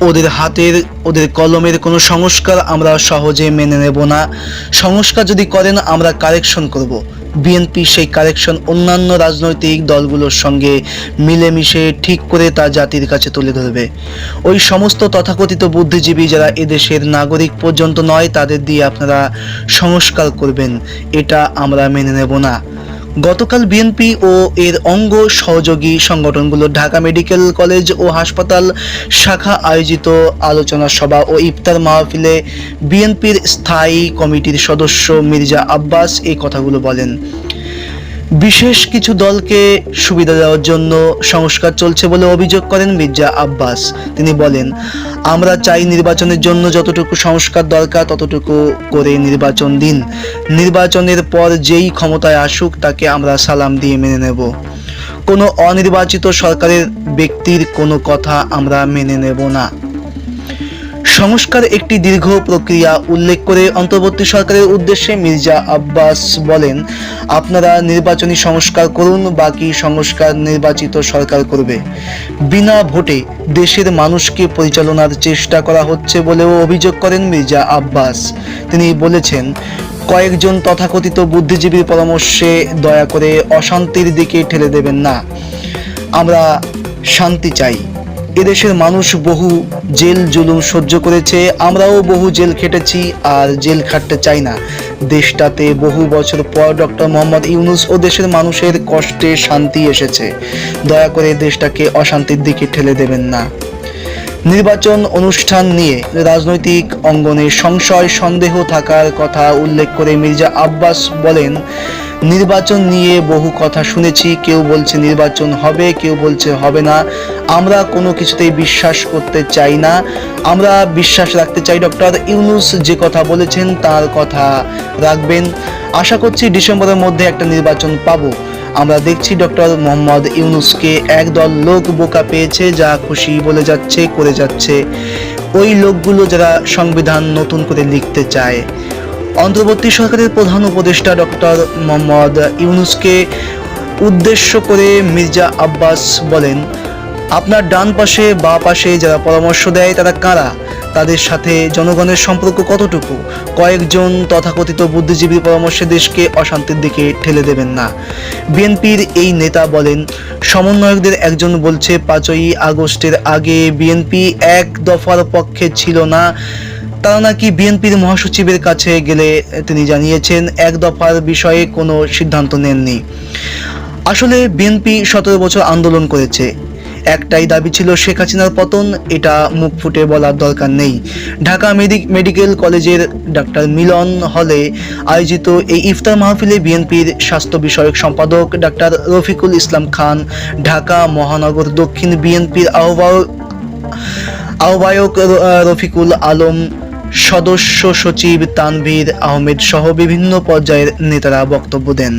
ওদের হাতের ওদের কলমের কোনো সংস্কার আমরা সহজে মেনে নেব না। সংস্কার যদি করেন আমরা কারেকশন করব। বিএনপি সেই কারেকশন অন্যান্য রাজনৈতিক দলগুলোর সঙ্গে মিলেমিশে ঠিক করে তা জাতির কাছে তুলে ধরবে। ওই সমস্ত তথাকথিত বুদ্ধিজীবী যারা এদেশের নাগরিক পর্যন্ত নয় তাদের দিয়ে আপনারা সংস্কার করবেন, এটা আমরা মেনে নেব না। গতকাল বিএনপি ও এর অঙ্গ সহযোগী সংগঠনগুলো ঢাকা মেডিকেল কলেজ ও হাসপাতাল শাখা আয়োজিত আলোচনা সভা ও ইফতার মাহফিলে বিএনপির স্থায়ী কমিটির সদস্য মির্জা আব্বাস এই কথাগুলো বলেন। বিশেষ কিছু দলকে সুবিধা দেওয়ার জন্য সংস্কার চলছে বলে অভিযোগ করেন মির্জা আব্বাস। তিনি বলেন, আমরা চাই নির্বাচনের জন্য যতটুকু সংস্কার দরকার ততটুকু করে নির্বাচন দিন। নির্বাচনের পর যেই ক্ষমতায় আসুক তাকে আমরা সালাম দিয়ে মেনে নেব। কোনো অনির্বাচিত সরকারের ব্যক্তির কোনো কথা আমরা মেনে নেব না। সংস্কার একটি দীর্ঘ প্রক্রিয়া উল্লেখ করে অন্তর্বর্তী সরকারের উদ্দেশ্যে মির্জা আব্বাস বলেন, আপনারা নির্বাচনী সংস্কার করুন, বাকি সংস্কার নির্বাচিত সরকার করবে। বিনা ভোটে দেশের মানুষকে পরিচালনার চেষ্টা করা হচ্ছে বলেও অভিযোগ করেন মির্জা আব্বাস। তিনি বলেছেন, কয়েকজন তথাকথিত বুদ্ধিজীবীর পরামর্শে দয়া করে অশান্তির দিকে ঠেলে দেবেন না। আমরা শান্তি চাই। এদেশের মানুষ বহু জেল জুলুম সহ্য করেছে, আমরাও বহু জেল খেটেছি আর জেল খাটতে চাই না। দেশটাতে বহু বছর পর ডক্টর মোহাম্মদ ইউনূস ও দেশের মানুষের কষ্টে শান্তি এসেছে। দয়া করে দেশটাকে অশান্তির দিকে ঠেলে দেবেন না। নির্বাচন অনুষ্ঠান নিয়ে রাজনৈতিক অঙ্গনে সংশয় সন্দেহ থাকার কথা উল্লেখ করে মির্জা আব্বাস বলেন, নির্বাচন নিয়ে বহু কথা শুনেছি, কেউ বলছে নির্বাচন হবে, কেউ বলছে হবে না। আমরা কোনো কিছুতেই বিশ্বাস করতে চাই না। আমরা বিশ্বাস রাখতে চাই ডক্টর ইউনূস যে কথা বলেছেন তার কথা রাখবেন। আশা করছি ডিসেম্বরের মধ্যে একটা নির্বাচন পাবো। আমরা দেখছি ডক্টর মোহাম্মদ ইউনূসকে একদল লোক বোকা পেয়েছে, যা খুশি বলে যাচ্ছে, করে যাচ্ছে। ওই লোকগুলো যারা সংবিধান নতুন করে লিখতে চায়। অন্তর্বর্তী সরকারের প্রধান উপদেষ্টা ডক্টর মোহাম্মদ ইউনূসকে উদ্দেশ্য করে মির্জা আব্বাস বলেন, আপনার ডান পাশে বা পাশে যারা পরামর্শ দেয় তারা কারা? তাদের সাথে জনগণের সম্পর্ক কতটুকু? কয়েকজন তথাকথিত বুদ্ধিজীবীর পরামর্শে দেশকে অশান্তির দিকে ঠেলে দেবেন না। বিএনপির এই নেতা বলেন, সমন্বয়কদের একজন বলছে 5ই আগস্টের আগে বিএনপি এক দফার পক্ষে ছিল না। তারা নাকি বিএনপির মহাসচিবের কাছে গেলে তিনি জানিয়েছেন এক দফার বিষয়ে কোনো সিদ্ধান্ত নেননি। আসলে বিএনপি 17 বছর আন্দোলন করেছে। একটাই দাবি ছিল শেখ হাসিনার পতন, এটা মুখ ফুটে বলার দরকার নেই। ঢাকা মেডিকেল কলেজের ডাক্তার মিলন হলে আয়োজিত এই ইফতার মাহফিলে বিএনপির স্বাস্থ্য বিষয়ক সম্পাদক ডাক্তার রফিকুল ইসলাম খান, ঢাকা মহানগর দক্ষিণ বিএনপির আহ্বায়ক রফিকুল আলম, সদস্য সচিব তানভীর আহমেদ সহ বিভিন্ন পর্যায়ের নেতারা বক্তব্য দেন।